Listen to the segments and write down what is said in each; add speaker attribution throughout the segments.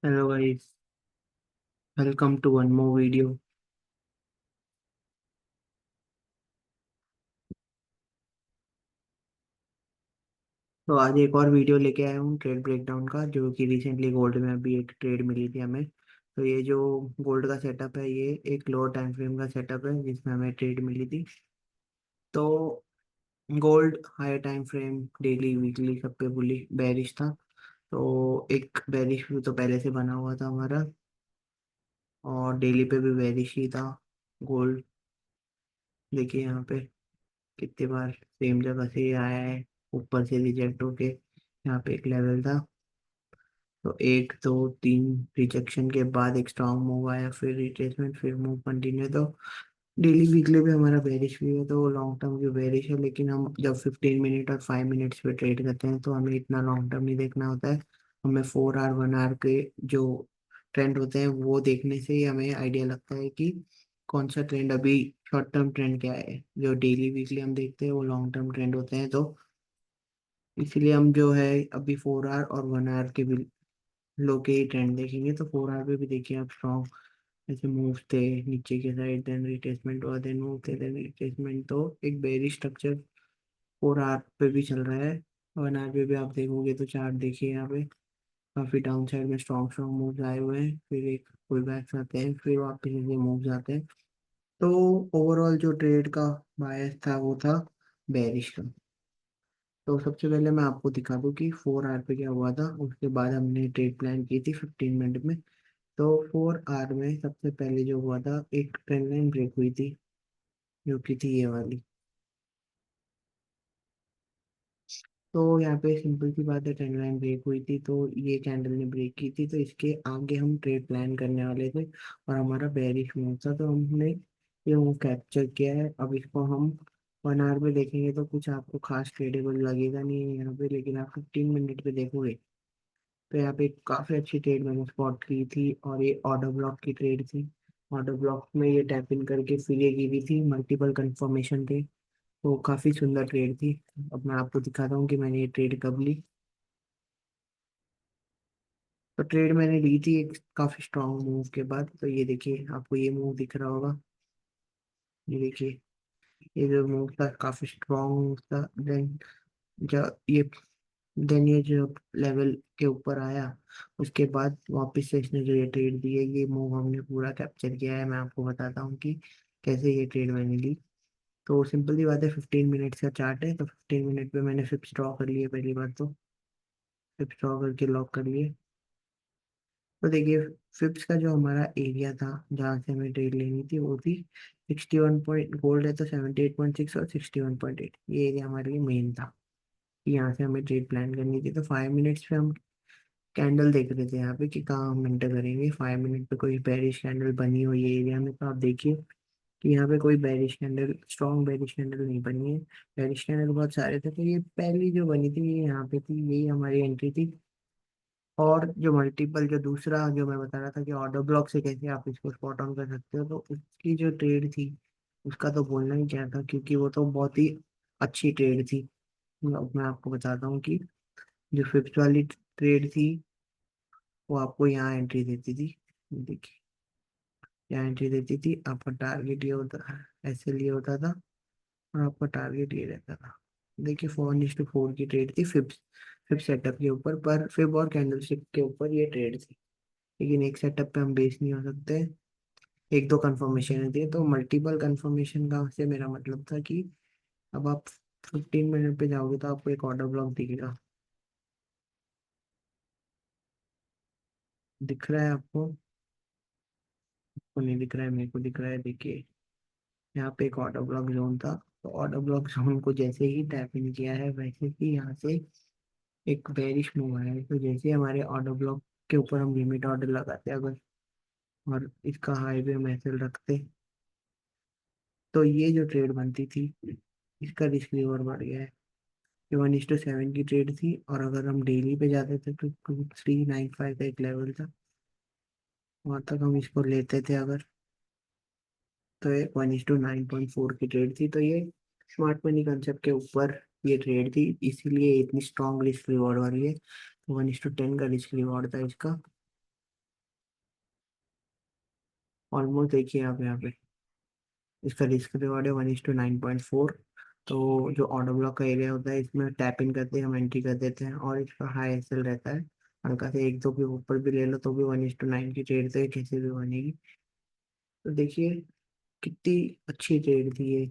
Speaker 1: Hello guys, welcome to one more video. तो आज एक और वीडियो लेके आया हूँ ट्रेड ब्रेकडाउन का, जो कि रिसेंटली गोल्ड में अभी एक ट्रेड मिली थी हमें। तो ये जो गोल्ड का सेटअप है, ये एक लोअर टाइम फ्रेम का सेटअप है जिसमें हमें ट्रेड मिली थी। तो gold high time frame, daily weekly सब पे बुली बेरिश था। तो एक बेरिश व्यू तो पहले से बना हुआ था हमारा, और डेली पे भी बेरिश ही था गोल्ड। देखिए यहाँ पे कितनी बार सेम जगह से ही आया है, ऊपर से रिजेक्ट होके यहाँ पे एक लेवल था। तो एक दो तीन रिजेक्शन के बाद एक स्ट्रांग मूव आया, फिर रिट्रेसमेंट, फिर मूव कंटिन्यू। तो डेली वीकली भी हमारा बेरिश भी है, तो लॉन्ग टर्म भी बेरिश है। लेकिन हम जब 15 मिनट और 5 मिनट्स पे ट्रेड करते हैं तो हमें इतना लॉन्ग टर्म नहीं देखना होता है। हमें 4 आवर 1 आवर के जो ट्रेंड होते हैं वो देखने से ही हमें आइडिया लगता है कि कौन सा ट्रेंड अभी शॉर्ट टर्म ट्रेंड क्या है। जो डेली वीकली हम देखते हैं वो लॉन्ग टर्म ट्रेंड होते हैं। तो इसीलिए हम जो है अभी 4 आवर और 1 आवर के भी लो के ही ट्रेंड देखेंगे। तो 4 आवर पे भी देखिए आप स्ट्रॉन्ग ऐसे मूव थे नीचे के साइड, देन रिट्रेसमेंट हुआ, देन मूव थे, देन रिट्रेसमेंट। तो एक बेरिश स्ट्रक्चर 4 आवर पे भी चल रहा है। 1 आवर पे भी आप देखोगे तो चार्ट देखिए यहाँ पे काफी डाउन साइड में स्ट्रॉन्ग स्ट्रॉन्ग मूव्स आए हुए हैं, फिर एक पुल बैक्स आते हैं, फिर वापस ऐसे मूव्स आते हैं। तो ओवरऑल जो ट्रेड का बायस था वो था बेरिश का। तो सबसे पहले मैं आपको दिखा दूं कि 4 आवर पे क्या हुआ था। उसके बाद हमने ट्रेड प्लान की थी 15 मिनट में। तो 4 आवर में सबसे पहले जो हुआ था, एक ट्रेंड लाइन ब्रेक हुई थी, जो कि थी ये वाली। तो यहाँ पे सिंपल सी बात है, ट्रेंड लाइन ब्रेक हुई थी तो ये कैंडल ने ब्रेक की थी, तो इसके आगे हम ट्रेड प्लान करने वाले थे। और हमारा बेरिश मूव था, तो हमने ये मूव कैप्चर किया है। अब इसको हम 1 आवर में देखेंगे तो कुछ आपको खास ट्रेडेबल लगेगा नहीं है यहाँ पे, लेकिन आप 15 मिनट पे देखोगे तो यहाँ पे काफी अच्छी ट्रेड मैंने स्पॉट की थी, और ये ऑर्डर ब्लॉक की ट्रेड थी। ऑर्डर ब्लॉक में ये टैप इन करके फिर ये गिरी थी, मल्टीपल कंफर्मेशन थे। तो काफी सुंदर ट्रेड थी। अब मैं आपको दिखाता हूँ कि मैंने ये ट्रेड कब ली। तो ट्रेड मैंने ली थी एक काफी स्ट्रांग मूव के बाद। तो ये देखिए, आपको ये मूव दिख रहा होगा। ये देखिए, ये जो मूव था काफी स्ट्रांग मूव था। देन जब ये जो लेवल के ऊपर आया, उसके बाद वापस से इसने जो ये ट्रेड दी है, ये मूव हमने पूरा कैप्चर किया है। मैं आपको बताता हूँ कि कैसे ये ट्रेड मैंने ली। तो सिंपल सी बात है, 15 मिनट्स का चार्ट है। तो 15 मिनट पे मैंने फिप्स ड्रॉ कर लिए पहली बार। तो फिप्स ड्रॉ करके लॉक कर लिए। तो देखिए, फिप्स का जो हमारा एरिया था जहाँ से हमें ट्रेड लेनी थी वो थी 61 पॉइंट, गोल्ड है तो 78.6 और 61.8, ये एरिया हमारे लिए मेन था कि यहाँ से हमें ट्रेड प्लान करनी थी। तो 5 मिनट्स पे हम कैंडल देख रहे थे यहाँ पे कि कहाँ हम एंटर करेंगे। 5 मिनट पे कोई बेरिश कैंडल बनी हुई है एरिया में, तो आप देखिए कि यहाँ पे कोई bearish candle, strong bearish candle नहीं बनी है। बेरिश कैंडल बहुत सारे थे, तो ये पहली जो बनी थी ये यहाँ पे थी, यही हमारी एंट्री थी। और जो मल्टीपल, जो दूसरा जो मैं बता रहा था कि ऑर्डर ब्लॉक से कैसे आप इसको स्पॉट ऑन कर सकते हो, तो उसकी जो ट्रेड थी उसका तो बोलना ही क्या था, क्योंकि वो तो बहुत ही अच्छी ट्रेड थी। अब मैं आपको बताता हूँ कि जो फिफ्थ वाली ट्रेड थी वो आपको यहाँ एंट्री देती थी। देखिए, यहाँ एंट्री देती थी, आपका टारगेट ये होता, ऐसे लिए होता था, और आपका टारगेट ये रहता था। देखिए, 4:4 की ट्रेड थी फिफ्थ फिफ्थ सेटअप के ऊपर, पर फिब और कैंडलस्टिक के ऊपर ये ट्रेड थी। लेकिन एक सेटअप पे हम बेस नहीं हो सकते, एक दो कंफर्मेशन थी। तो मल्टीपल कंफर्मेशन का से मेरा मतलब था कि अब आप 15 मिनट पे जाओगे तो आपको एक ऑर्डर ब्लॉक दिखेगा। दिख रहा है आपको? आपको नहीं दिख रहा है, मेरे को दिख रहा है। देखिए, यहाँ पे एक ऑर्डर ब्लॉक जोन था। तो ऑर्डर ब्लॉक जोन को जैसे ही टैप इन किया है, वैसे ही यहाँ से एक बेरिश मूव आया है। तो जैसे हमारे ऑर्डर ब्लॉक के ऊपर हम लिमिट ऑर्डर लगाते अगर, और इसका हाई पे हम ऐसे रखते, तो ये जो ट्रेड बनती थी इसका रिस्क रिवॉर्ड बढ़ गया है। ये 1:7 की ट्रेड थी, और अगर हम डेली पे जाते थे तो 2395 का एक लेवल था, वहां तक हम इसको लेते थे अगर। तो ये 1:9.4 की ट्रेड थी। तो ये स्मार्ट मनी कंसेप्ट के ऊपर ये ट्रेड थी, इसीलिए इतनी स्ट्रॉन्ग रिस्क रिवॉर्ड वाली है। तो 1:10 का रिस्क रिवॉर्ड था इसका। ऑलमोस्ट देखिए आप यहाँ पे, इसका रिस्क रिवॉर्ड है 1:9.4। तो जो ऑर्डर ब्लॉक का एरिया होता है इसमें टैप इन करते हैं हम, एंट्री कर देते हैं, और इसका हाई एसएल रहता है। हल्का से एक दो के ऊपर भी ले लो तो भी 1:9 की ट्रेड तो ये कैसे भी बनेगी। तो देखिए कितनी अच्छी ट्रेड थी ये।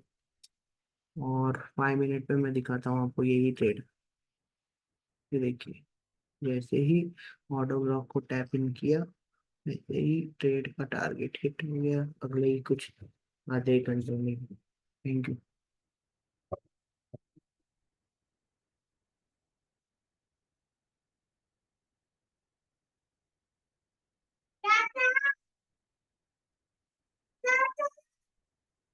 Speaker 1: और 5 मिनट पे मैं दिखाता हूँ आपको यही ट्रेड। ये देखिए, जैसे ही ऑर्डर ब्लॉक को टैप इन किया, वैसे ही ट्रेड का टारगेट हिट हो गया अगले ही कुछ आधे घंटे में। Thank you.